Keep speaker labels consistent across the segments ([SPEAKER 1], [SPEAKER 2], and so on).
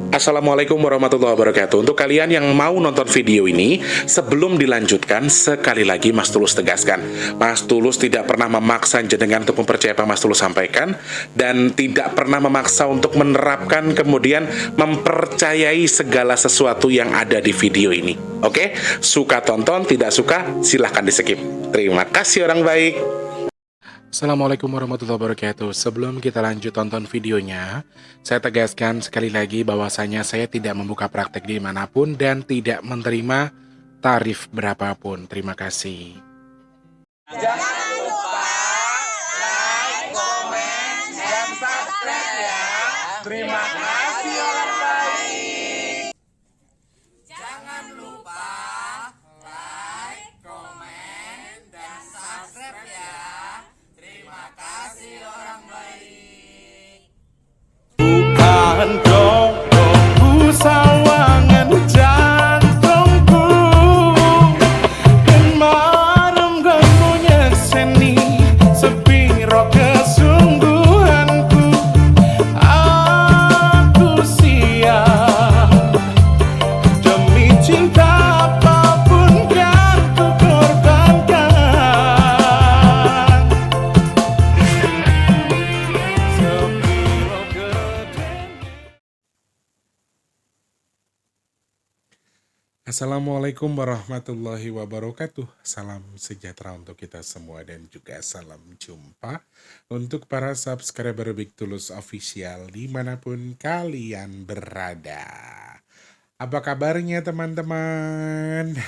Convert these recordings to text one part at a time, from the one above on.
[SPEAKER 1] Assalamualaikum warahmatullahi wabarakatuh. Untuk kalian yang mau nonton video ini, sebelum dilanjutkan, sekali lagi Mas Tulus tegaskan, Mas Tulus tidak pernah memaksa jenengan untuk mempercayai apa Mas Tulus sampaikan, dan tidak pernah memaksa untuk menerapkan kemudian mempercayai segala sesuatu yang ada di video ini. Oke? Suka tonton, tidak suka silahkan di skip. Terima kasih orang baik. Assalamualaikum warahmatullahi wabarakatuh. Sebelum kita lanjut tonton videonya, saya tegaskan sekali lagi bahwasanya saya tidak membuka praktek dimanapun dan tidak menerima tarif berapapun. Terima kasih.
[SPEAKER 2] Jangan lupa like, komen, dan subscribe ya. Terima kasih orang baik. Jangan lupa like, komen, dan subscribe ya. Terima kasih orang baik.
[SPEAKER 3] Bukan dongku sawangan jantungku dan marem ganggunya seni sepiro kesungguhanku. Aku siap demi cinta apapun kan ku korbankan. Sepiro gede.
[SPEAKER 1] Assalamualaikum warahmatullahi wabarakatuh. Salam sejahtera untuk kita semua dan juga salam jumpa untuk para subscriber Big Tulus Official dimanapun kalian berada. Apa kabarnya teman-teman?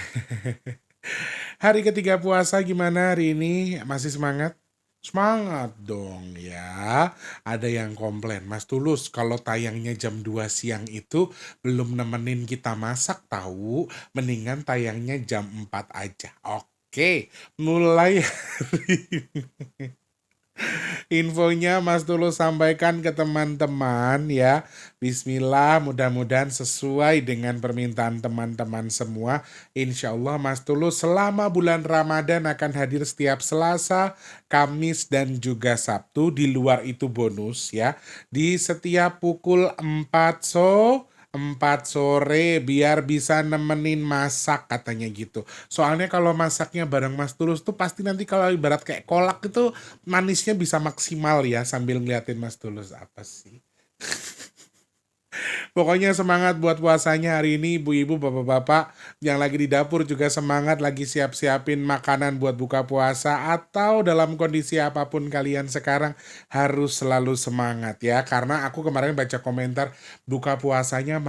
[SPEAKER 1] Hari ketiga puasa gimana hari ini? Masih semangat? Semangat dong ya. Ada yang komplain, Mas Tulus kalau tayangnya jam 2 siang itu belum nemenin kita masak tahu. Mendingan tayangnya jam 4 aja. Oke, mulai hari ini. Infonya Mas Tulus sampaikan ke teman-teman ya. Bismillah, mudah-mudahan sesuai dengan permintaan teman-teman semua. Insya Allah Mas Tulus selama bulan Ramadan akan hadir setiap Selasa, Kamis, dan juga Sabtu. Di luar itu bonus ya. Di setiap pukul 4 sore biar bisa nemenin masak katanya gitu. Soalnya kalau masaknya bareng Mas Tulus tuh pasti nanti kalau ibarat kayak kolak itu manisnya bisa maksimal ya sambil ngeliatin Mas Tulus apa sih. Pokoknya semangat buat puasanya hari ini ibu-ibu, bapak-bapak yang lagi di dapur juga semangat lagi siap-siapin makanan buat buka puasa atau dalam kondisi apapun kalian sekarang harus selalu semangat ya. Karena aku kemarin baca komentar buka puasanya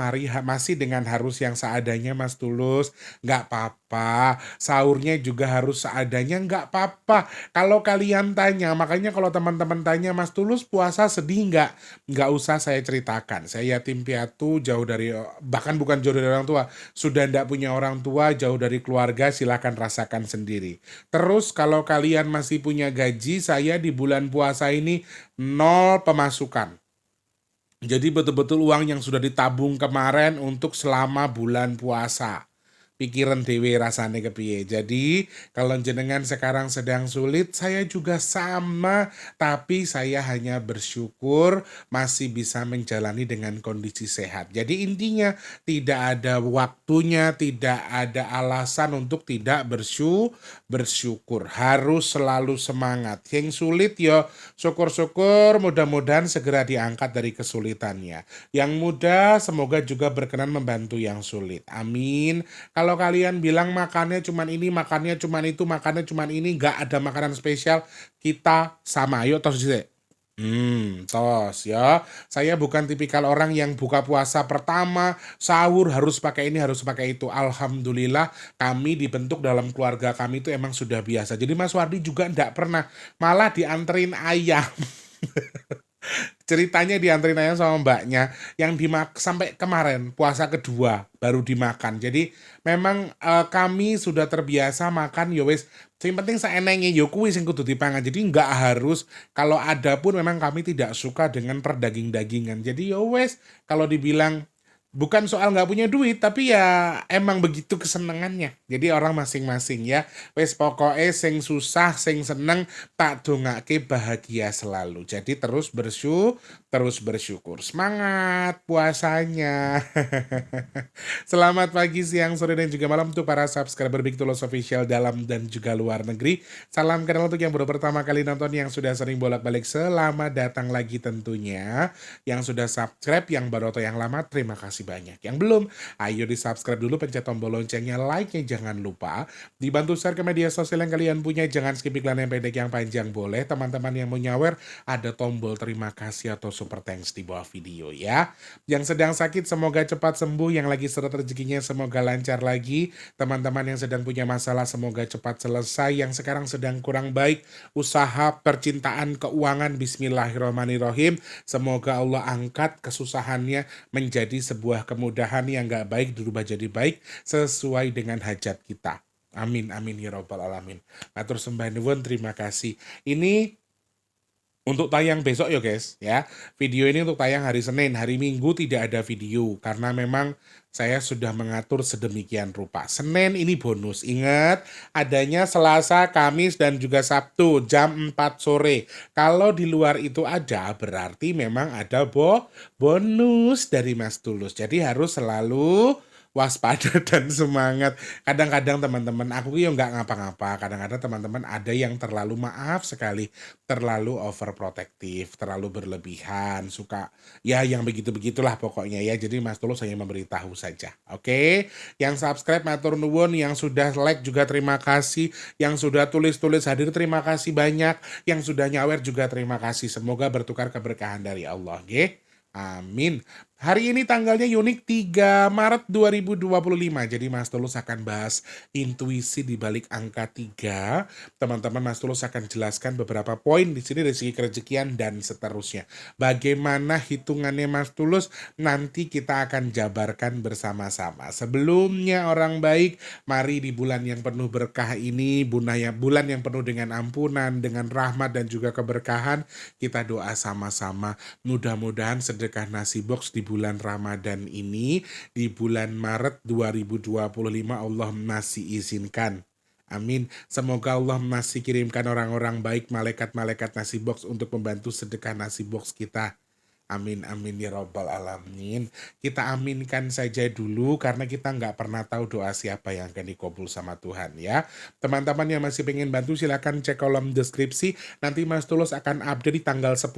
[SPEAKER 1] masih dengan harus yang seadanya Mas Tulus. Nggak apa-apa, sahurnya juga harus seadanya nggak apa-apa. Kalau kalian tanya, makanya kalau teman-teman tanya Mas Tulus puasa sedih nggak? Nggak usah saya ceritakan, saya yatim piatu jauh dari, bahkan bukan jauh dari orang tua, sudah ndak punya orang tua, jauh dari keluarga, silakan rasakan sendiri. Terus kalau kalian masih punya gaji, saya di bulan puasa ini 0 pemasukan. Jadi betul-betul uang yang sudah ditabung kemarin untuk selama bulan puasa. Pikiran dewe rasane kepiye. Jadi kalau jenengan sekarang sedang sulit, saya juga sama, tapi saya hanya bersyukur masih bisa menjalani dengan kondisi sehat. Jadi intinya tidak ada waktunya, tidak ada alasan untuk tidak bersyukur. Harus selalu semangat. Yang sulit ya syukur-syukur, mudah-mudahan segera diangkat dari kesulitannya. Yang mudah semoga juga berkenan membantu yang sulit. Amin. Kalau kalian bilang makannya cuman ini, makannya cuman itu, makannya cuman ini, nggak ada makanan spesial, kita sama. Ayo tos sih. Tos ya. Saya bukan tipikal orang yang buka puasa pertama, sahur harus pakai ini, harus pakai itu. Alhamdulillah kami dibentuk dalam keluarga kami itu emang sudah biasa. Jadi Mas Wardi juga nggak pernah, malah dianterin ayam. Ceritanya dianterin ayam sama mbaknya yang sampai kemarin puasa kedua baru dimakan. Jadi memang kami sudah terbiasa makan ya wis sing penting saenenge ya kuwi sing kudu dipangan. Jadi nggak harus, kalau ada pun memang kami tidak suka dengan perdaging-dagingan. Jadi ya wis kalau dibilang bukan soal nggak punya duit, tapi ya emang begitu kesenangannya. Jadi orang masing-masing ya. Wes pokoknya sing susah, sing seneng tak dongake bahagia selalu. Jadi terus terus bersyukur. Semangat puasanya. Selamat pagi, siang, sore, dan juga malam untuk para subscriber Big Tulos Official dalam dan juga luar negeri. Salam kenal untuk yang baru pertama kali nonton, yang sudah sering bolak-balik, selamat datang lagi tentunya. Yang sudah subscribe, yang baru atau yang lama, terima kasih banyak. Yang belum, ayo di subscribe dulu, pencet tombol loncengnya, like-nya jangan lupa. Dibantu share ke media sosial yang kalian punya, jangan skip iklan yang pendek yang panjang boleh. Teman-teman yang mau nyawer, ada tombol terima kasih atau super thanks di bawah video ya. Yang sedang sakit semoga cepat sembuh, yang lagi seret rezekinya semoga lancar lagi. Teman-teman yang sedang punya masalah semoga cepat selesai, yang sekarang sedang kurang baik usaha, percintaan, keuangan, bismillahirrahmanirrahim, semoga Allah angkat kesusahannya menjadi sebuah kemudahan yang gak baik dirubah jadi baik sesuai dengan hajat kita. Amin amin ya robbal alamin. Matur sembah nuwun, terima kasih. Ini untuk tayang besok ya guys ya. Video ini untuk tayang hari Senin, hari Minggu tidak ada video karena memang saya sudah mengatur sedemikian rupa. Senin ini bonus. Ingat, adanya Selasa, Kamis, dan juga Sabtu jam 4 sore. Kalau di luar itu ada, berarti memang ada bonus dari Mas Tulus. Jadi harus selalu waspada dan semangat. Kadang-kadang teman-teman, aku ya nggak ngapa-ngapa. Kadang-kadang teman-teman ada yang terlalu, maaf sekali, terlalu overprotective, terlalu berlebihan, suka ya yang begitu-begitulah pokoknya ya. Jadi Mas Tulus hanya memberitahu saja. Oke? Yang subscribe matur nuwun, yang sudah like juga terima kasih, yang sudah tulis-tulis hadir terima kasih banyak, yang sudah nyawer juga terima kasih. Semoga bertukar keberkahan dari Allah, nggih. Amin. Hari ini tanggalnya unik 3 Maret 2025. Jadi Mas Tulus akan bahas intuisi di balik angka 3. Teman-teman, Mas Tulus akan jelaskan beberapa poin di sini dari segi kerezekian dan seterusnya. Bagaimana hitungannya Mas Tulus nanti kita akan jabarkan bersama-sama. Sebelumnya orang baik, mari di bulan yang penuh berkah ini, bulan yang penuh dengan ampunan, dengan rahmat dan juga keberkahan, kita doa sama-sama. Mudah-mudahan sedekah nasi box di bulan Ramadan ini, di bulan Maret 2025 Allah masih izinkan. Amin. Semoga Allah masih kirimkan orang-orang baik, malaikat-malaikat nasi box untuk membantu sedekah nasi box kita. Amin amin ya robbal alamin. Kita aminkan saja dulu karena kita nggak pernah tahu doa siapa yang akan dikabul sama Tuhan ya. Teman-teman yang masih pengen bantu silakan cek kolom deskripsi. Nanti Mas Tulus akan update di tanggal 10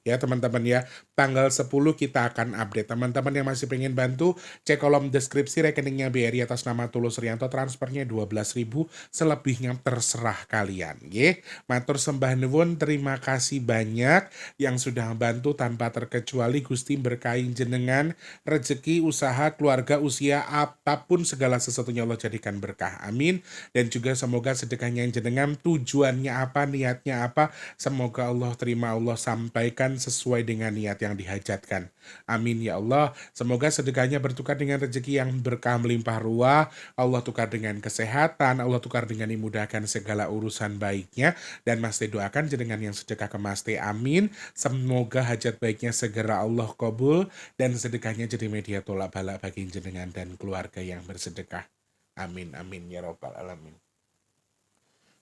[SPEAKER 1] ya teman-teman ya. Tanggal 10 kita akan update. Teman-teman yang masih pengen bantu cek kolom deskripsi, rekeningnya BRI atas nama Tulus Rianto, transfernya 12.000, selebihnya terserah kalian ya. Matur sembah nuwun, terima kasih banyak yang sudah bantu tanpa terkecuali. Gusti berkahi jenengan, rezeki, usaha, keluarga, usia, apapun segala sesuatunya Allah jadikan berkah. Amin. Dan juga semoga sedekahnya jenengan, tujuannya apa, niatnya apa, semoga Allah terima, Allah sampaikan sesuai dengan niat yang dihajatkan. Amin ya Allah. Semoga sedekahnya bertukar dengan rezeki yang berkah melimpah ruah, Allah tukar dengan kesehatan, Allah tukar dengan dimudahkan segala urusan baiknya. Dan Mas Teh doakan jenengan yang sedekah ke Mas Teh, amin. Semoga hajat baiknya segera Allah kabul dan sedekahnya jadi media tolak balak bagi jenengan dan keluarga yang bersedekah. Amin amin ya robbal alamin.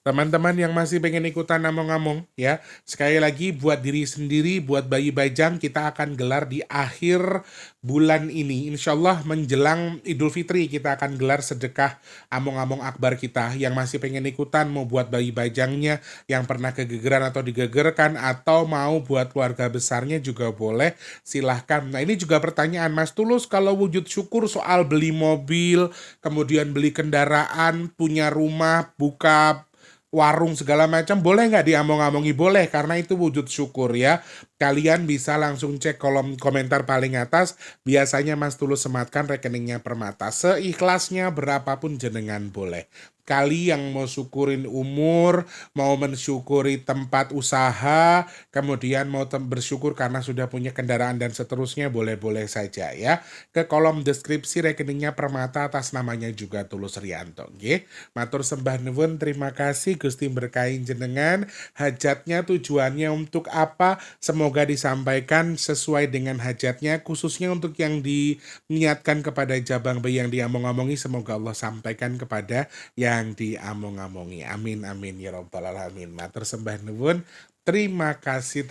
[SPEAKER 1] Teman-teman yang masih pengen ikutan ngomong-ngomong ya, sekali lagi buat diri sendiri, buat bayi bajang, kita akan gelar di akhir bulan ini. Insya Allah menjelang Idul Fitri kita akan gelar sedekah among-among akbar kita. Yang masih pengen ikutan, mau buat bayi bajangnya, yang pernah kegegeran atau digegerkan, atau mau buat keluarga besarnya juga boleh, silahkan. Nah ini juga pertanyaan Mas Tulus, kalau wujud syukur soal beli mobil, kemudian beli kendaraan, punya rumah, buka warung segala macam, boleh nggak diamong-amongi? Boleh, karena itu wujud syukur ya. Kalian bisa langsung cek kolom komentar paling atas. Biasanya Mas Tulus sematkan rekeningnya Permata. Seikhlasnya berapapun jenengan boleh. Kali yang mau syukurin umur, mau mensyukuri tempat usaha, kemudian mau bersyukur karena sudah punya kendaraan dan seterusnya, boleh-boleh saja ya. Ke kolom deskripsi rekeningnya Permata atas namanya juga Tulus Rianto. Nggih. Matur sembah nuwun, terima kasih Gusti berkahi jenengan. Hajatnya, tujuannya untuk apa? Semoga disampaikan sesuai dengan hajatnya, khususnya untuk yang diniatkan kepada jabang bayi yang diamong-amongi, semoga Allah sampaikan kepada yang diamong-amongi. Amin amin ya robbal alamin. Matur sembah nuwun, Terima kasih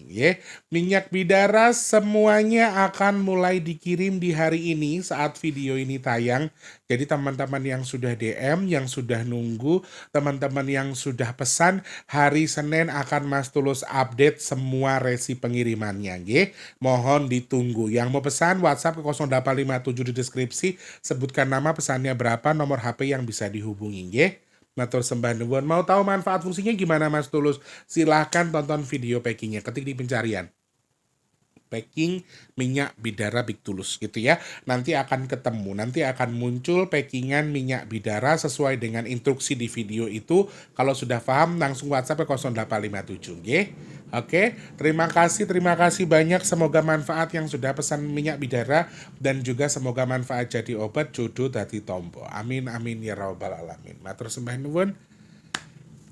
[SPEAKER 1] ya. Minyak bidara semuanya akan mulai dikirim di hari ini saat video ini tayang. Jadi teman-teman yang sudah DM, yang sudah nunggu, teman-teman yang sudah pesan, hari Senin akan Mas Tulus update semua resi pengirimannya ya. Mohon ditunggu. Yang mau pesan WhatsApp ke 0857 di deskripsi, sebutkan nama, pesannya berapa, nomor HP yang bisa dihubungi ya. Matur sembah nuwun. Mau tahu manfaat fungsinya gimana Mas Tulus? Silahkan tonton video packingnya. Ketik di pencarian. Packing minyak bidara Big Tulus gitu ya. Nanti akan ketemu, nanti akan muncul packingan minyak bidara sesuai dengan instruksi di video itu. Kalau sudah paham langsung WhatsApp ke 0857 ya. Oke, terima kasih banyak. Semoga manfaat yang sudah pesan minyak bidara dan juga semoga manfaat jadi obat jodoh dadi tombo. Amin amin ya rabbal alamin. Matur sembah nuwun.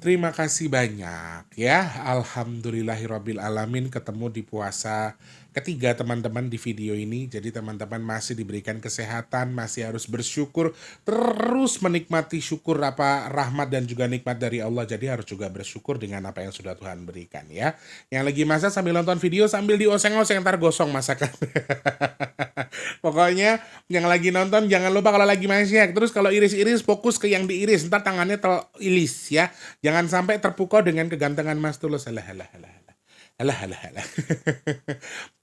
[SPEAKER 1] Terima kasih banyak ya. Alhamdulillahirabbil alamin, ketemu di puasa ketiga teman-teman di video ini. Jadi teman-teman masih diberikan kesehatan, masih harus bersyukur, terus menikmati syukur apa rahmat dan juga nikmat dari Allah. Jadi harus juga bersyukur dengan apa yang sudah Tuhan berikan ya. Yang lagi masak sambil nonton video sambil dioseng-oseng ntar gosong masakan. Pokoknya yang lagi nonton jangan lupa kalau lagi masak, terus kalau iris-iris fokus ke yang diiris, ntar tangannya terilis ya. Jangan sampai terpukau dengan kegantengan Mas Tulus. Alah.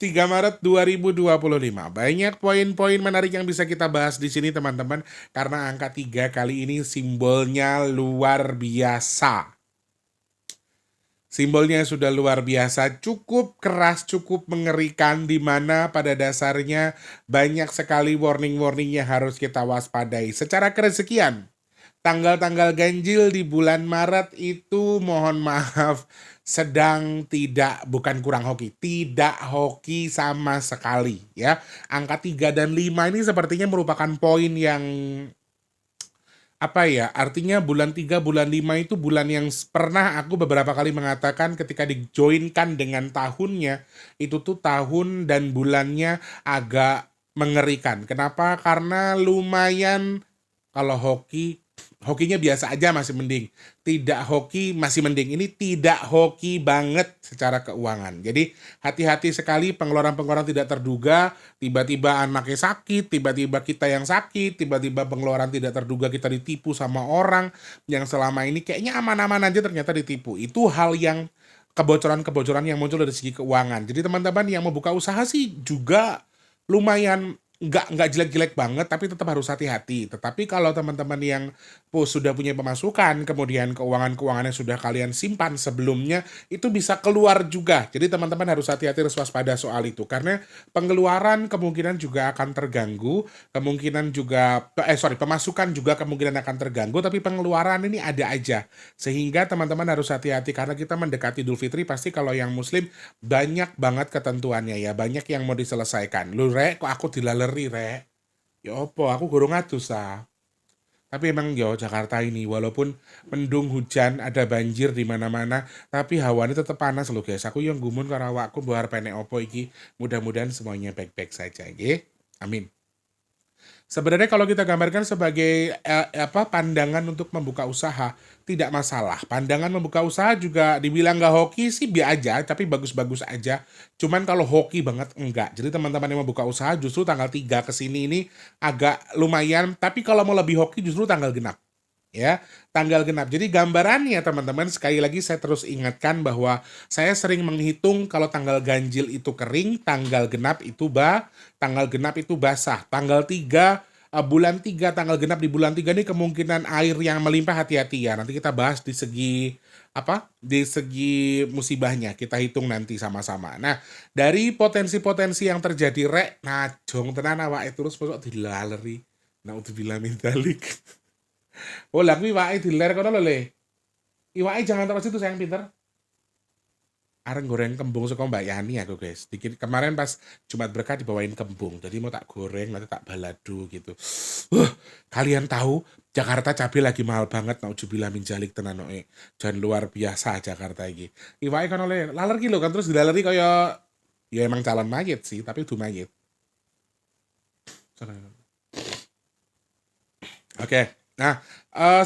[SPEAKER 1] 3 Maret 2025. Banyak poin-poin menarik yang bisa kita bahas di sini teman-teman, karena angka 3 kali ini simbolnya luar biasa. Simbolnya sudah luar biasa, cukup keras, cukup mengerikan, di mana pada dasarnya banyak sekali warning-warning yang harus kita waspadai. Secara kerezekian, tanggal-tanggal ganjil di bulan Maret itu mohon maaf sedang bukan kurang hoki, tidak hoki sama sekali ya. Angka 3 dan 5 ini sepertinya merupakan poin yang artinya bulan 3, bulan 5 itu bulan yang pernah aku beberapa kali mengatakan ketika dijoinkan dengan tahunnya, itu tuh tahun dan bulannya agak mengerikan. Kenapa? Karena lumayan, kalau hokinya biasa aja masih mending. Tidak hoki masih mending. Ini tidak hoki banget secara keuangan. Jadi hati-hati sekali, pengeluaran-pengeluaran tidak terduga, tiba-tiba anaknya sakit, tiba-tiba kita yang sakit, tiba-tiba pengeluaran tidak terduga kita ditipu sama orang yang selama ini kayaknya aman-aman aja ternyata ditipu. Itu hal yang kebocoran-kebocoran yang muncul dari segi keuangan. Jadi teman-teman yang mau buka usaha sih juga lumayan nggak jelek-jelek banget, tapi tetap harus hati-hati. Tetapi kalau teman-teman yang sudah punya pemasukan, kemudian keuangan-keuangan yang sudah kalian simpan sebelumnya, itu bisa keluar juga. Jadi teman-teman harus hati-hati, harus waspada soal itu. Karena pengeluaran kemungkinan juga akan terganggu, pemasukan juga kemungkinan akan terganggu, tapi pengeluaran ini ada aja. Sehingga teman-teman harus hati-hati, karena kita mendekati Idul Fitri, pasti kalau yang muslim banyak banget ketentuannya ya, banyak yang mau diselesaikan. Lu kok aku dilaleri rek, ya opo aku gurung atus tapi emang yo Jakarta ini walaupun mendung hujan ada banjir di mana-mana, tapi hawanya tetap panas loh guys. Aku yang gumun karo awakku mbok arep enek opo iki. Mudah-mudahan semuanya baik-baik saja nggih. Amin. Sebenarnya kalau kita gambarkan sebagai pandangan untuk membuka usaha, tidak masalah. Pandangan membuka usaha juga dibilang nggak hoki sih biar aja, tapi bagus-bagus aja. Cuman kalau hoki banget enggak. Jadi teman-teman yang mau buka usaha justru tanggal 3 ke sini ini agak lumayan, tapi kalau mau lebih hoki justru tanggal genap. Ya, tanggal genap. Jadi gambarannya teman-teman, sekali lagi saya terus ingatkan bahwa saya sering menghitung kalau tanggal ganjil itu kering, tanggal genap itu basah. Tanggal 3 bulan 3 tanggal genap di bulan 3 ini kemungkinan air yang melimpah, hati-hati ya. Nanti kita bahas di segi musibahnya kita hitung nanti sama-sama. Nah, dari potensi-potensi yang terjadi jong tenan awake terus mosok dilaleri. Naudzubillah min dzalik. Oh lah kuwi iwake diler kono lho le. Iwake jangan taruh situ sayang, pinter. Areng goreng kembung saka Mbak Yani aku guys. Kemarin pas Jumat Berkah dibawain kembung. Jadi mau tak goreng nanti tak balado gitu. Kalian tahu Jakarta cabai lagi mahal banget, naudzubillah min dzalik tenan oke. Jan luar biasa Jakarta iki. Iwake kono le laler ki lho kan, terus dilaleri kaya ya emang calon mayit sih, tapi udah mayit. Oke. Nah,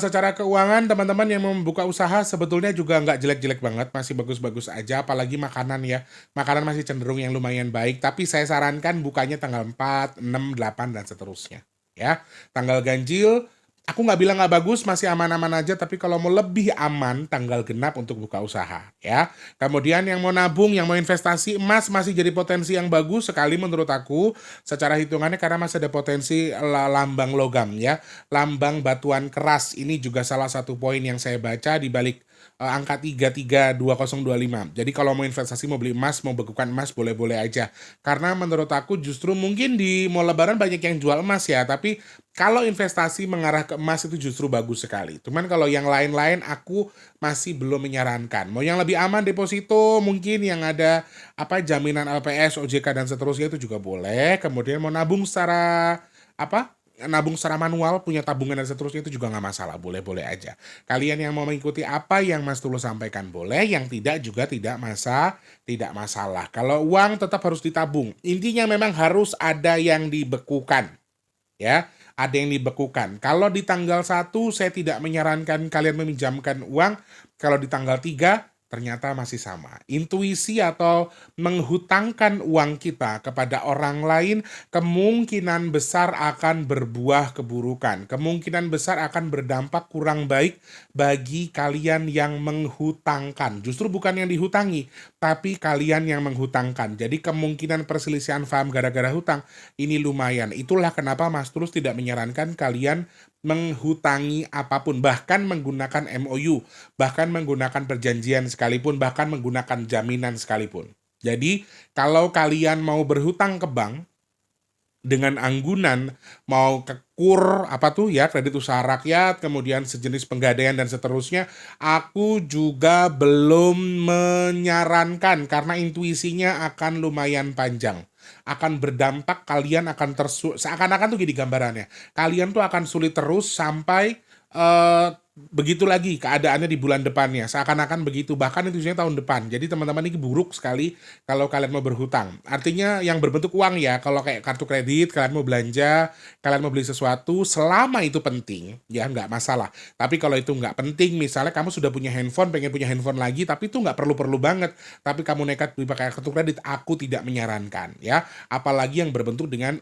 [SPEAKER 1] secara keuangan teman-teman yang mau membuka usaha sebetulnya juga nggak jelek-jelek banget, masih bagus-bagus aja, apalagi makanan ya. Makanan masih cenderung yang lumayan baik, tapi saya sarankan bukanya tanggal 4, 6, 8, dan seterusnya. Ya, tanggal ganjil, aku nggak bilang nggak bagus, masih aman-aman aja, tapi kalau mau lebih aman, tanggal genap untuk buka usaha. Ya, kemudian yang mau nabung, yang mau investasi, emas masih jadi potensi yang bagus sekali menurut aku, secara hitungannya karena masih ada potensi lambang logam ya. Lambang batuan keras ini juga salah satu poin yang saya baca di balik angka 332025. Jadi kalau mau investasi, mau beli emas, mau bekukan emas boleh-boleh aja. Karena menurut aku justru mungkin di mau lebaran banyak yang jual emas ya, tapi kalau investasi mengarah ke emas itu justru bagus sekali. Cuman kalau yang lain-lain aku masih belum menyarankan. Mau yang lebih aman deposito mungkin yang ada apa jaminan LPS, OJK dan seterusnya itu juga boleh. Kemudian mau nabung secara apa? Nabung secara manual, punya tabungan dan seterusnya itu juga nggak masalah, boleh-boleh aja. Kalian yang mau mengikuti apa yang Mas Tulus sampaikan boleh, yang tidak juga tidak masalah. Kalau uang tetap harus ditabung. Intinya memang harus ada yang dibekukan, ya. Ada yang dibekukan. Kalau di tanggal 1 saya tidak menyarankan kalian meminjamkan uang, kalau di tanggal 3 ternyata masih sama. Intuisi atau menghutangkan uang kita kepada orang lain kemungkinan besar akan berbuah keburukan. Kemungkinan besar akan berdampak kurang baik bagi kalian yang menghutangkan. Justru bukan yang dihutangi, tapi kalian yang menghutangkan. Jadi kemungkinan perselisihan paham gara-gara hutang ini lumayan. Itulah kenapa Mas Tulus tidak menyarankan kalian menghutangi apapun, bahkan menggunakan MOU, bahkan menggunakan perjanjian sekalipun, bahkan menggunakan jaminan sekalipun. Jadi, kalau kalian mau berhutang ke bank dengan anggunan, mau ke KUR, apa tuh ya, kredit usaha rakyat, kemudian sejenis penggadaian dan seterusnya, aku juga belum menyarankan karena intuisinya akan lumayan panjang. Akan berdampak, kalian akan seakan-akan tuh gini gambarannya. Kalian tuh akan sulit terus sampai begitu lagi keadaannya di bulan depannya. Seakan-akan begitu, bahkan intuisinya tahun depan. Jadi teman-teman ini buruk sekali kalau kalian mau berhutang. Artinya yang berbentuk uang ya, kalau kayak kartu kredit, kalian mau belanja, kalian mau beli sesuatu, selama itu penting, ya nggak masalah. Tapi kalau itu nggak penting, misalnya kamu sudah punya handphone, pengen punya handphone lagi, tapi itu nggak perlu-perlu banget, tapi kamu nekat beli pakai kartu kredit, aku tidak menyarankan ya. Apalagi yang berbentuk dengan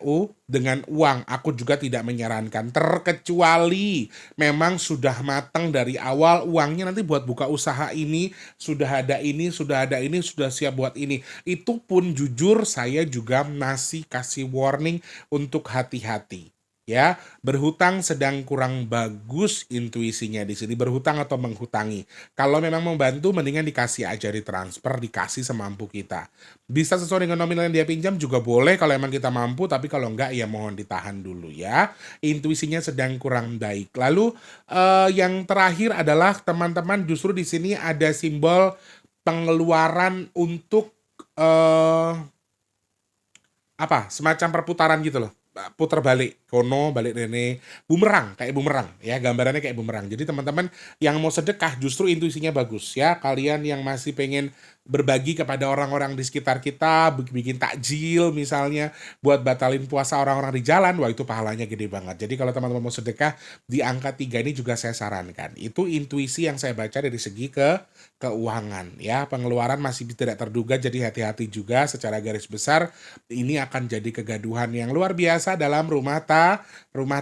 [SPEAKER 1] uang, aku juga tidak menyarankan. Terkecuali memang sudah matang dari awal uangnya nanti buat buka usaha ini, sudah ada ini, sudah siap buat ini. Itu pun jujur saya juga masih kasih warning untuk hati-hati. Ya, berhutang sedang kurang bagus intuisinya di sini, berhutang atau menghutangi. Kalau memang membantu mendingan dikasih aja, ditransfer, dikasih semampu kita. Bisa sesuai dengan nominal yang dia pinjam juga boleh kalau emang kita mampu, tapi kalau enggak ya mohon ditahan dulu ya. Intuisinya sedang kurang baik. Lalu yang terakhir adalah teman-teman justru di sini ada simbol pengeluaran untuk apa? Semacam perputaran gitu loh. Putar balik, kono balik rene, bumerang kayak bumerang ya, gambarannya kayak bumerang. Jadi teman-teman yang mau sedekah justru intuisinya bagus ya. Kalian yang masih pengen berbagi kepada orang-orang di sekitar kita, bikin takjil misalnya buat batalin puasa orang-orang di jalan, wah itu pahalanya gede banget. Jadi kalau teman-teman mau sedekah di angka 3 ini juga saya sarankan. Itu intuisi yang saya baca dari segi keuangan ya. Pengeluaran masih tidak terduga, jadi hati-hati juga secara garis besar. Ini akan jadi kegaduhan yang luar biasa dalam rumah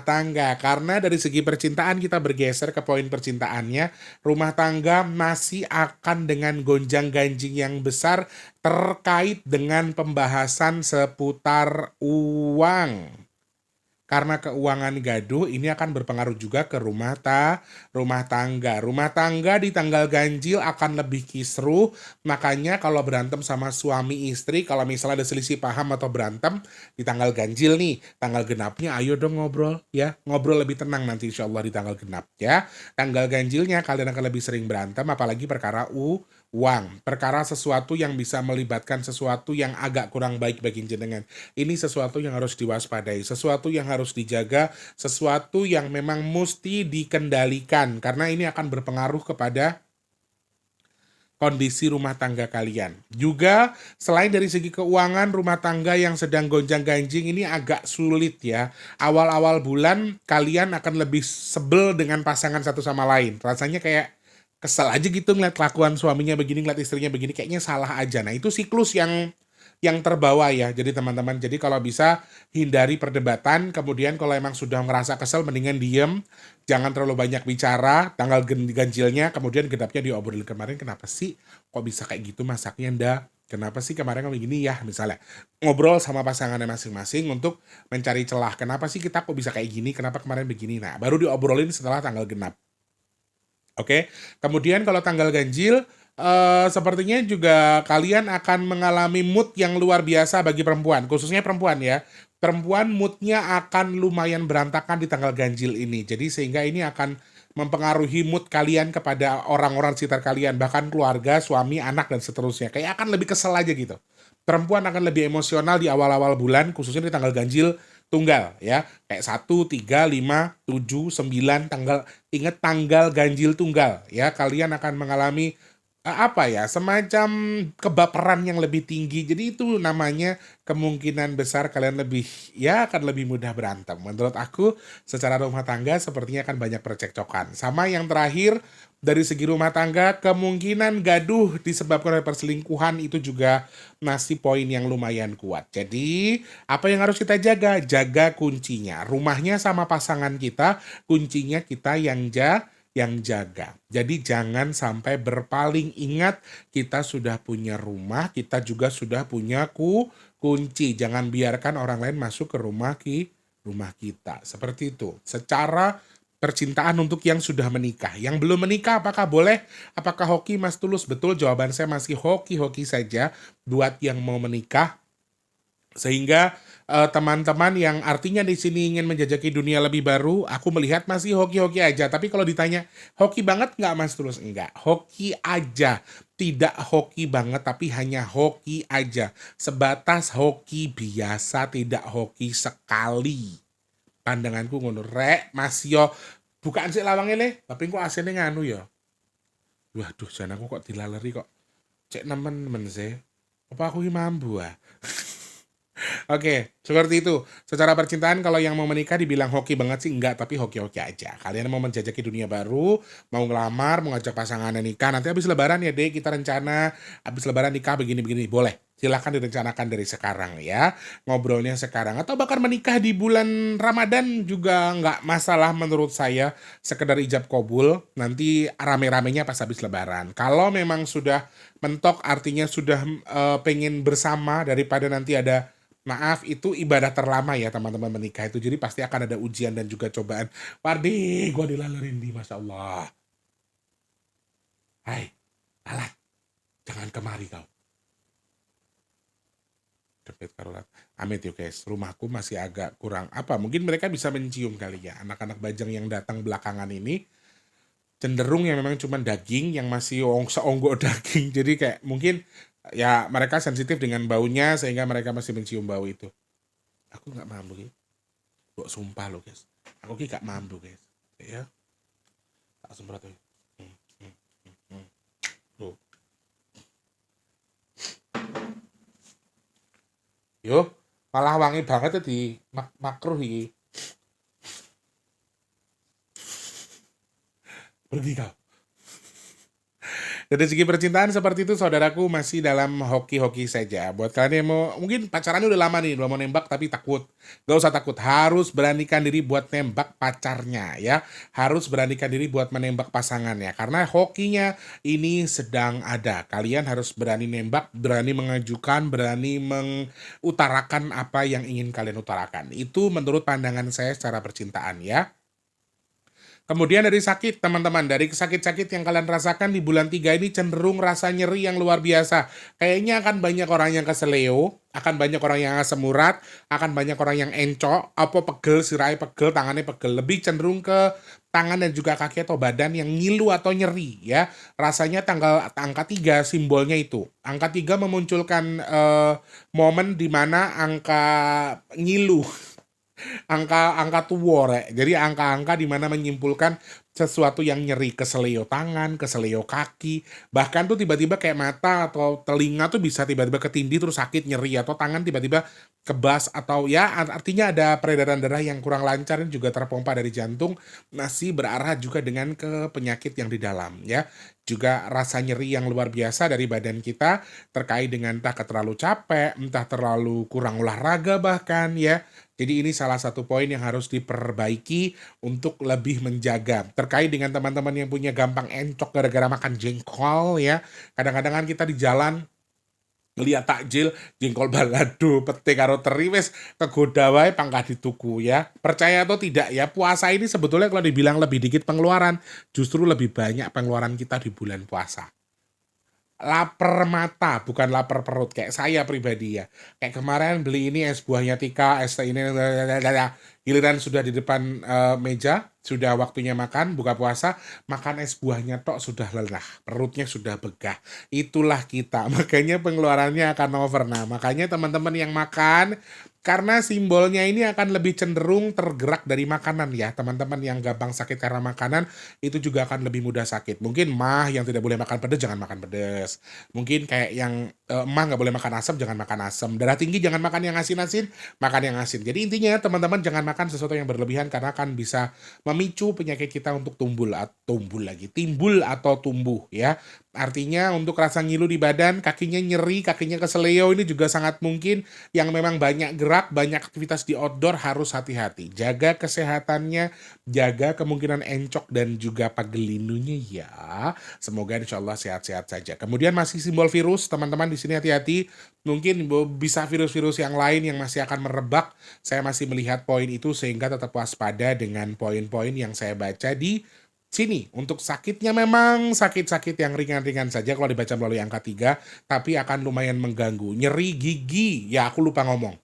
[SPEAKER 1] tangga. Karena dari segi percintaan kita bergeser ke poin percintaannya, rumah tangga masih akan dengan gonjang-ganjing yang besar terkait dengan pembahasan seputar uang. Karena keuangan gaduh ini akan berpengaruh juga ke rumah tangga. Rumah tangga di tanggal ganjil akan lebih kisruh. Makanya kalau berantem sama suami istri, kalau misalnya ada selisih paham atau berantem di tanggal ganjil nih, tanggal genapnya ayo dong ngobrol ya. Ngobrol lebih tenang nanti insya Allah di tanggal genap ya. Tanggal ganjilnya kalian akan lebih sering berantem, apalagi perkara uang. Perkara sesuatu yang bisa melibatkan sesuatu yang agak kurang baik bagi jenengan. Ini sesuatu yang harus diwaspadai, sesuatu yang harus dijaga, sesuatu yang memang mesti dikendalikan karena ini akan berpengaruh kepada kondisi rumah tangga kalian. Juga selain dari segi keuangan, rumah tangga yang sedang gonjang-ganjing ini agak sulit ya. Awal-awal bulan kalian akan lebih sebel dengan pasangan satu sama lain. Rasanya kayak kesel aja gitu ngeliat kelakuan suaminya begini, ngeliat istrinya begini, kayaknya salah aja. Nah, itu siklus yang terbawa ya. Jadi teman-teman, jadi kalau bisa hindari perdebatan, kemudian kalau emang sudah ngerasa kesel mendingan diem, jangan terlalu banyak bicara, tanggal ganjilnya, kemudian genapnya diobrolin kemarin kenapa sih kok bisa kayak gitu masaknya ndak? Kenapa sih kemarin kayak gini ya misalnya. Ngobrol sama pasangannya masing-masing untuk mencari celah. Kenapa sih kita kok bisa kayak gini? Kenapa kemarin begini? Nah, baru diobrolin setelah tanggal genap. Oke, kemudian kalau tanggal ganjil, sepertinya juga kalian akan mengalami mood yang luar biasa bagi perempuan, khususnya perempuan ya. Perempuan moodnya akan lumayan berantakan di tanggal ganjil ini. Jadi sehingga ini akan mempengaruhi mood kalian kepada orang-orang sekitar kalian, bahkan keluarga, suami, anak, dan seterusnya. Kayak akan lebih kesel aja gitu. Perempuan akan lebih emosional di awal-awal bulan, khususnya di tanggal ganjil tunggal ya. Kayak 1, 3, 5, 7, 9 tanggal, ingat tanggal ganjil tunggal ya. Kalian akan mengalami apa ya, semacam kebaperan yang lebih tinggi. Jadi itu namanya kemungkinan besar kalian lebih ya akan lebih mudah berantem. Menurut aku secara rumah tangga sepertinya akan banyak percekcokan. Sama yang terakhir dari segi rumah tangga kemungkinan gaduh disebabkan oleh perselingkuhan itu juga masih poin yang lumayan kuat. Jadi apa yang harus kita jaga? Jaga kuncinya. Rumahnya sama pasangan kita, kuncinya kita yang jaga. Jadi jangan sampai berpaling. Ingat, kita sudah punya rumah, kita juga sudah punya kunci. Jangan biarkan orang lain masuk ke rumah kita. Seperti itu. Secara percintaan untuk yang sudah menikah. Yang belum menikah apakah boleh? Apakah hoki Mas Tulus? Betul, jawaban saya masih hoki-hoki saja buat yang mau menikah. Sehingga teman-teman yang artinya di sini ingin menjajaki dunia lebih baru, aku melihat masih hoki-hoki aja. Tapi kalau ditanya, hoki banget nggak Mas Tulus? Enggak, hoki aja. Tidak hoki banget, tapi hanya hoki aja. Sebatas hoki biasa, tidak hoki sekali. Pandanganku ngono, rek, Mas yo, bukaan sih lawangnya le, tapi kok aslinya nganu ya. Waduh, jangan aku kok dilaleri kok. Cek nemen-nemen sih. Apa aku ini mampu ah? Oke, seperti itu. Secara percintaan kalau yang mau menikah dibilang hoki banget sih enggak, tapi hoki-hoki aja. Kalian mau menjajaki dunia baru, mau ngelamar, mau ngajak pasangannya nikah, nanti habis lebaran ya deh kita rencana, habis lebaran nikah begini-begini, boleh. Silahkan direncanakan dari sekarang ya, ngobrolnya sekarang. Atau bahkan menikah di bulan Ramadan juga nggak masalah menurut saya, sekedar ijab kabul, nanti rame-ramenya pas habis lebaran. Kalau memang sudah mentok artinya sudah pengen bersama daripada nanti ada. Maaf, itu ibadah terlama ya teman-teman menikah itu. Jadi pasti akan ada ujian dan juga cobaan. Wardi, gue dilalerin di Masya Allah. Hai, alat, jangan kemari kau. Depet karulat. Amit yuk guys, rumahku masih agak kurang. Apa, mungkin mereka bisa mencium kali ya. Anak-anak bajang yang datang belakangan ini. Cenderung yang memang cuma daging, yang masih seonggok daging. Jadi kayak mungkin ya mereka sensitif dengan baunya sehingga mereka masih mencium bau itu. Aku nggak mampu guys. Gue sumpah lo guys. Aku nggak mampu guys. Ya. Tak semprot tuh. Tuh. Yo, malah wangi banget tuh di makruh ini. Pergi kau. Dari segi percintaan seperti itu saudaraku masih dalam hoki-hoki saja. Buat kalian yang mau, mungkin pacarannya udah lama nih, belum mau nembak tapi takut. Gak usah takut, harus beranikan diri buat nembak pacarnya ya. Harus beranikan diri buat menembak pasangannya. Karena hokinya ini sedang ada. Kalian harus berani nembak, berani mengajukan, berani mengutarakan apa yang ingin kalian utarakan. Itu menurut pandangan saya secara percintaan ya. Kemudian dari sakit, teman-teman, dari sakit-sakit yang kalian rasakan di bulan 3 ini cenderung rasa nyeri yang luar biasa. Kayaknya akan banyak orang yang keseleo, akan banyak orang yang asam urat, akan banyak orang yang encok, pegel, sirahnya pegel, tangannya pegel. Lebih cenderung ke tangan dan juga kaki atau badan yang ngilu atau nyeri ya. Rasanya angka 3 simbolnya itu. Angka 3 memunculkan momen di mana angka ngilu angka tua rek. Jadi angka-angka di mana menyimpulkan sesuatu yang nyeri keseleo tangan, keseleo kaki, bahkan tuh tiba-tiba kayak mata atau telinga tuh bisa tiba-tiba ketindih terus sakit nyeri atau tangan tiba-tiba kebas atau ya artinya ada peredaran darah yang kurang lancar dan juga terpompa dari jantung masih berarah juga dengan ke penyakit yang di dalam ya. Juga rasa nyeri yang luar biasa dari badan kita terkait dengan entah terlalu capek, entah terlalu kurang olahraga bahkan ya. Jadi ini salah satu poin yang harus diperbaiki untuk lebih menjaga. Terkait dengan teman-teman yang punya gampang encok gara-gara makan jengkol ya. Kadang-kadang kan kita di jalan ngeliat takjil jengkol balado pete karo teri wis kegoda wae pangkah dituku ya. Percaya atau tidak ya, puasa ini sebetulnya kalau dibilang lebih dikit pengeluaran, justru lebih banyak pengeluaran kita di bulan puasa. Lapar mata, bukan lapar perut kayak saya pribadi ya. Kayak kemarin beli ini es buahnya Tika, es teh ini, giliran sudah di depan meja, sudah waktunya makan, buka puasa, makan es buahnya tok sudah lelah, perutnya sudah begah. Itulah kita, makanya pengeluarannya akan over. Nah, makanya teman-teman yang makan, karena simbolnya ini akan lebih cenderung tergerak dari makanan ya. Teman-teman yang gampang sakit karena makanan, itu juga akan lebih mudah sakit. Mungkin mah yang tidak boleh makan pedas, jangan makan pedas. Mungkin kayak yang mah nggak boleh makan asam, jangan makan asam. Darah tinggi, jangan makan yang asin-asin, makan yang asin. Jadi intinya teman-teman jangan makan sesuatu yang berlebihan karena akan bisa memicu penyakit kita untuk timbul atau tumbuh ya. Artinya untuk rasa ngilu di badan, kakinya nyeri, kakinya keseleo ini juga sangat mungkin yang memang banyak gerak, banyak aktivitas di outdoor harus hati-hati. Jaga kesehatannya, jaga kemungkinan encok dan juga pagelinunya ya. Semoga insya Allah sehat-sehat saja. Kemudian masih simbol virus, teman-teman di sini hati-hati. Mungkin bisa virus-virus yang lain yang masih akan merebak. Saya masih melihat poin itu sehingga tetap waspada dengan poin-poin yang saya baca di sini. Untuk sakitnya memang sakit-sakit yang ringan-ringan saja kalau dibaca melalui angka 3, tapi akan lumayan mengganggu. Nyeri gigi, ya aku lupa ngomong.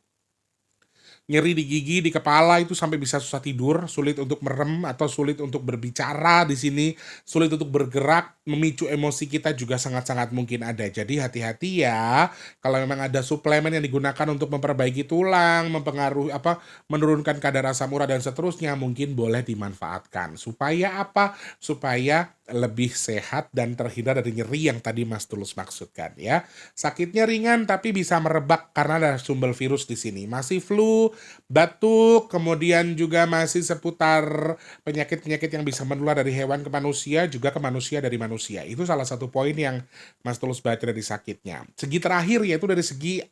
[SPEAKER 1] Nyeri di gigi, di kepala itu sampai bisa susah tidur, sulit untuk merem atau sulit untuk berbicara di sini, sulit untuk bergerak, memicu emosi kita juga sangat-sangat mungkin ada. Jadi hati-hati ya, kalau memang ada suplemen yang digunakan untuk memperbaiki tulang, menurunkan kadar asam urat dan seterusnya, mungkin boleh dimanfaatkan. Supaya apa? Supaya lebih sehat dan terhindar dari nyeri yang tadi Mas Tulus maksudkan ya. Sakitnya ringan tapi bisa merebak karena ada sumber virus di sini. Masih flu, batuk, kemudian juga masih seputar penyakit-penyakit yang bisa menular dari hewan ke manusia, juga ke manusia dari manusia. Itu salah satu poin yang Mas Tulus baca dari sakitnya. Segi terakhir yaitu dari segi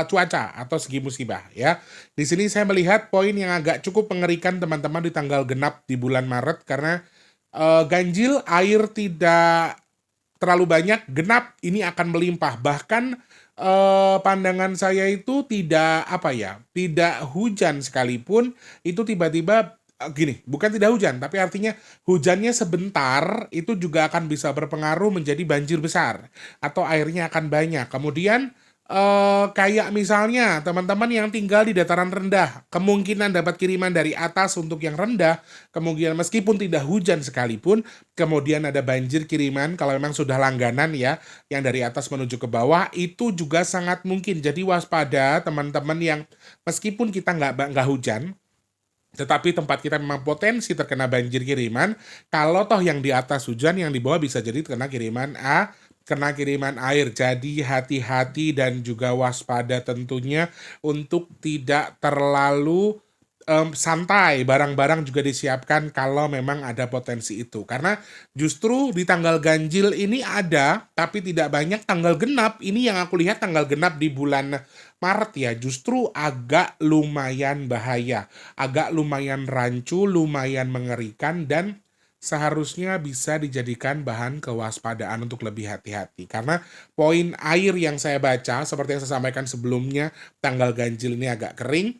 [SPEAKER 1] cuaca atau segi musibah ya. Di sini saya melihat poin yang agak cukup mengerikan teman-teman di tanggal genap di bulan Maret karena ganjil, air tidak terlalu banyak, genap ini akan melimpah. Bahkan pandangan saya itu tidak tidak hujan sekalipun itu tiba-tiba gini, bukan tidak hujan, tapi artinya hujannya sebentar itu juga akan bisa berpengaruh menjadi banjir besar atau airnya akan banyak. Kemudian kayak misalnya teman-teman yang tinggal di dataran rendah, kemungkinan dapat kiriman dari atas untuk yang rendah, kemungkinan meskipun tidak hujan sekalipun, kemudian ada banjir kiriman kalau memang sudah langganan ya, yang dari atas menuju ke bawah, itu juga sangat mungkin. Jadi waspada teman-teman yang meskipun kita nggak hujan, tetapi tempat kita memang potensi terkena banjir kiriman, kalau toh yang di atas hujan, yang di bawah bisa jadi kena kiriman air. Jadi hati-hati dan juga waspada tentunya untuk tidak terlalu santai. Barang-barang juga disiapkan kalau memang ada potensi itu. Karena justru di tanggal ganjil ini ada, tapi tidak banyak. Tanggal genap, ini yang aku lihat tanggal genap di bulan Maret ya, justru agak lumayan bahaya. Agak lumayan rancu, lumayan mengerikan, dan seharusnya bisa dijadikan bahan kewaspadaan untuk lebih hati-hati. Karena poin air yang saya baca, seperti yang saya sampaikan sebelumnya, tanggal ganjil ini agak kering.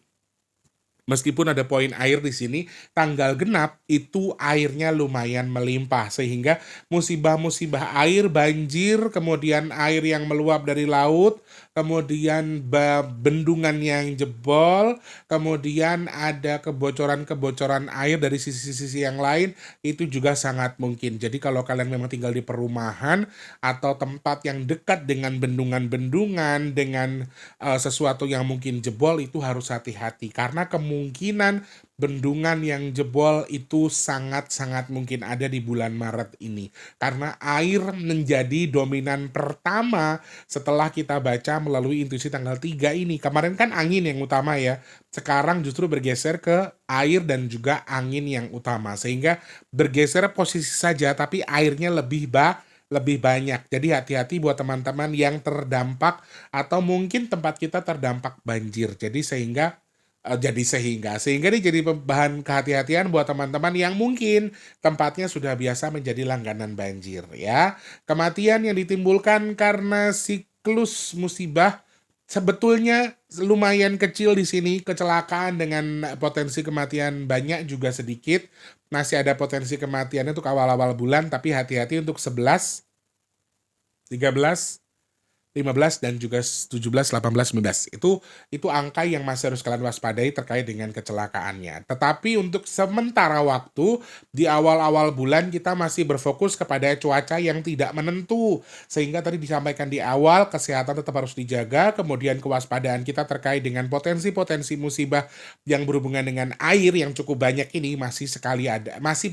[SPEAKER 1] Meskipun ada poin air di sini, tanggal genap itu airnya lumayan melimpah. Sehingga musibah-musibah air, banjir, kemudian air yang meluap dari laut, kemudian bendungan yang jebol, kemudian ada kebocoran-kebocoran air dari sisi-sisi yang lain, itu juga sangat mungkin. Jadi kalau kalian memang tinggal di perumahan atau tempat yang dekat dengan bendungan-bendungan, dengan sesuatu yang mungkin jebol, itu harus hati-hati. Karena kemungkinan bendungan yang jebol itu sangat-sangat mungkin ada di bulan Maret ini. Karena air menjadi dominan pertama setelah kita baca melalui intuisi tanggal 3 ini. Kemarin kan angin yang utama ya. Sekarang justru bergeser ke air dan juga angin yang utama. Sehingga bergeser posisi saja tapi airnya lebih banyak. Jadi hati-hati buat teman-teman yang terdampak atau mungkin tempat kita terdampak banjir. Sehingga ini jadi bahan kehati-hatian buat teman-teman yang mungkin tempatnya sudah biasa menjadi langganan banjir ya. Kematian yang ditimbulkan karena siklus musibah sebetulnya lumayan kecil di sini. Kecelakaan dengan potensi kematian banyak juga sedikit. Masih ada potensi kematian untuk awal-awal bulan, tapi hati-hati untuk 11, 13, 15 dan juga 17, 18, 19. Itu angka yang masih harus kalian waspadai terkait dengan kecelakaannya. Tetapi untuk sementara waktu di awal-awal bulan kita masih berfokus kepada cuaca yang tidak menentu. Sehingga tadi disampaikan di awal kesehatan tetap harus dijaga, kemudian kewaspadaan kita terkait dengan potensi-potensi musibah yang berhubungan dengan air yang cukup banyak ini masih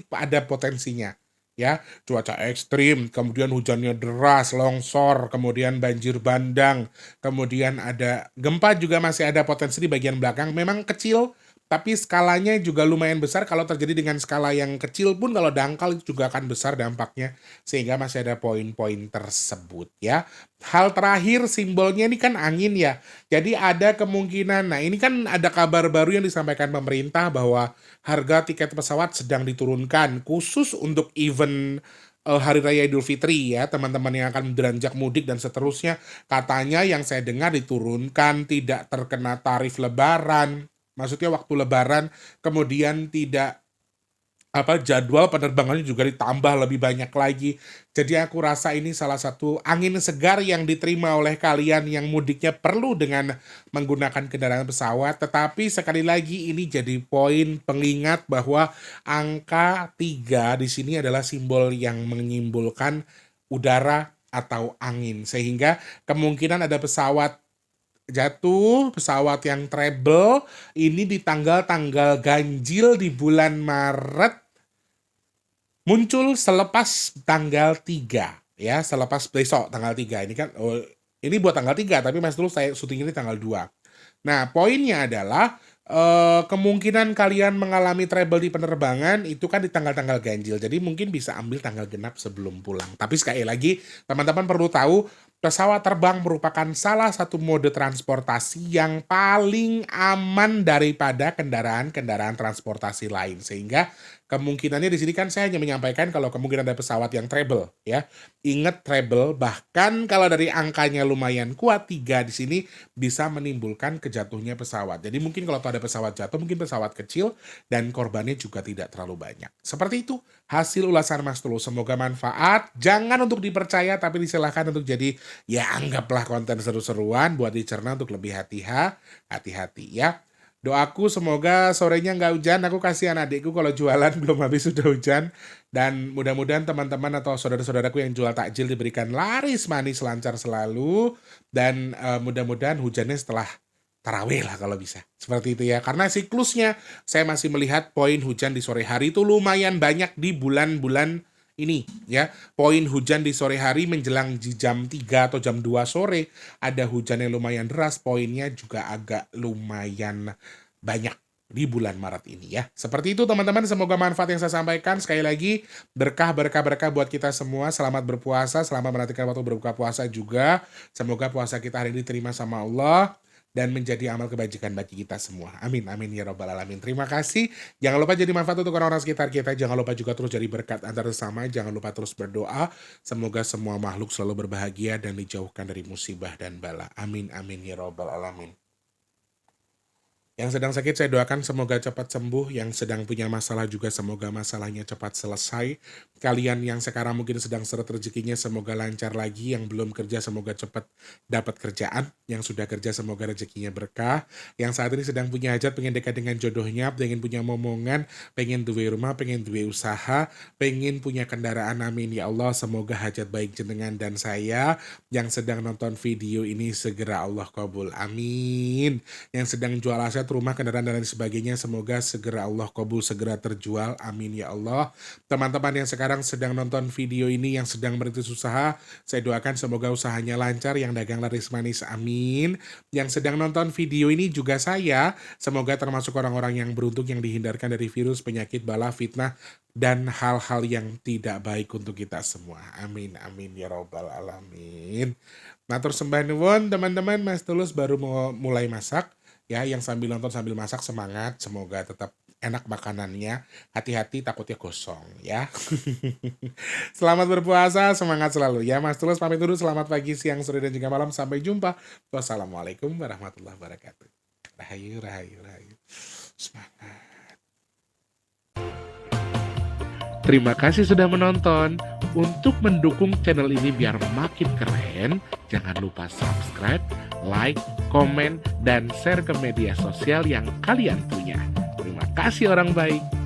[SPEAKER 1] ada potensinya. Ya, cuaca ekstrim, kemudian hujannya deras, longsor, kemudian banjir bandang, kemudian ada gempa juga masih ada potensi di bagian belakang. Memang kecil, tapi skalanya juga lumayan besar. Kalau terjadi dengan skala yang kecil pun kalau dangkal itu juga akan besar dampaknya, sehingga masih ada poin-poin tersebut ya. Hal terakhir simbolnya ini kan angin ya. Jadi ada kemungkinan, nah ini kan ada kabar baru yang disampaikan pemerintah bahwa harga tiket pesawat sedang diturunkan khusus untuk event Hari Raya Idul Fitri ya, teman-teman yang akan beranjak mudik dan seterusnya. Katanya yang saya dengar diturunkan, tidak terkena tarif lebaran. Maksudnya waktu lebaran, kemudian tidak jadwal penerbangannya juga ditambah lebih banyak lagi. Jadi aku rasa ini salah satu angin segar yang diterima oleh kalian yang mudiknya perlu dengan menggunakan kendaraan pesawat. Tetapi sekali lagi ini jadi poin pengingat bahwa angka 3 di sini adalah simbol yang menyimbolkan udara atau angin. Sehingga kemungkinan ada pesawat jatuh, pesawat yang treble ini di tanggal-tanggal ganjil di bulan Maret muncul selepas tanggal 3 ya, selepas besok tanggal 3. Ini kan ini buat tanggal 3 tapi Mas Tulus saya syuting ini tanggal 2. Nah, poinnya adalah kemungkinan kalian mengalami trouble di penerbangan itu kan di tanggal-tanggal ganjil. Jadi mungkin bisa ambil tanggal genap sebelum pulang. Tapi sekali lagi, teman-teman perlu tahu pesawat terbang merupakan salah satu mode transportasi yang paling aman daripada kendaraan-kendaraan transportasi lain. Sehingga kemungkinannya di sini kan saya hanya menyampaikan kalau kemungkinan ada pesawat yang treble ya. Ingat treble, bahkan kalau dari angkanya lumayan kuat 3 di sini bisa menimbulkan kejatuhnya pesawat. Jadi mungkin kalau ada pesawat jatuh mungkin pesawat kecil dan korbannya juga tidak terlalu banyak. Seperti itu hasil ulasan Mas Tulus. Semoga manfaat. Jangan untuk dipercaya tapi disilahkan untuk jadi ya anggaplah konten seru-seruan buat dicerna untuk lebih hati-hati ya. Doaku semoga sorenya nggak hujan. Aku kasihan adikku kalau jualan belum habis sudah hujan. Dan mudah-mudahan teman-teman atau saudara-saudaraku yang jual takjil diberikan laris manis lancar selalu. Dan mudah-mudahan hujannya setelah tarawih lah kalau bisa. Seperti itu ya. Karena siklusnya saya masih melihat poin hujan di sore hari itu lumayan banyak di bulan-bulan ini ya. Poin hujan di sore hari menjelang jam 3 atau jam 2 sore ada hujan yang lumayan deras, poinnya juga agak lumayan banyak di bulan Maret ini ya. Seperti itu teman-teman, semoga manfaat yang saya sampaikan. Sekali lagi berkah buat kita semua. Selamat berpuasa, selamat menantikan waktu berbuka puasa juga. Semoga puasa kita hari ini diterima sama Allah dan menjadi amal kebajikan bagi kita semua. Amin, amin ya robbal alamin. Terima kasih. Jangan lupa jadi manfaat untuk orang-orang sekitar kita. Jangan lupa juga terus jadi berkat antar sesama. Jangan lupa terus berdoa. Semoga semua makhluk selalu berbahagia dan dijauhkan dari musibah dan bala. Amin, amin ya robbal alamin. Yang sedang sakit saya doakan semoga cepat sembuh, yang sedang punya masalah juga semoga masalahnya cepat selesai. Kalian yang sekarang mungkin sedang seret rezekinya semoga lancar lagi, yang belum kerja semoga cepat dapat kerjaan, yang sudah kerja semoga rezekinya berkah. Yang saat ini sedang punya hajat, pengen dekat dengan jodohnya, pengen punya momongan, pengen duwe rumah, pengen duwe usaha, pengen punya kendaraan, amin ya Allah. Semoga hajat baik jenengan dan saya yang sedang nonton video ini segera Allah kabul, amin. Yang sedang jual aset, rumah, kendaraan, dan lain sebagainya semoga segera Allah kabul, segera terjual, amin ya Allah. Teman-teman yang sekarang sedang nonton video ini yang sedang merintis usaha, saya doakan semoga usahanya lancar, yang dagang laris manis, amin. Yang sedang nonton video ini juga saya, semoga termasuk orang-orang yang beruntung yang dihindarkan dari virus, penyakit, bala, fitnah, dan hal-hal yang tidak baik untuk kita semua, amin amin ya robbal alamin. Matur sembah nuwun teman-teman, Mas Tulus baru mau mulai masak. Ya, yang sambil nonton sambil masak semangat, semoga tetap enak makanannya. Hati-hati takutnya gosong ya. Selamat berpuasa, semangat selalu ya. Mas Tulus pamit dulu, selamat pagi, siang, sore, dan juga malam. Sampai jumpa. Wassalamualaikum warahmatullahi wabarakatuh. Rahayu, rahayu, rahayu. Semangat. Terima kasih sudah menonton. Untuk mendukung channel ini biar makin keren, jangan lupa subscribe, like, komen, dan share ke media sosial yang kalian punya. Terima kasih orang baik.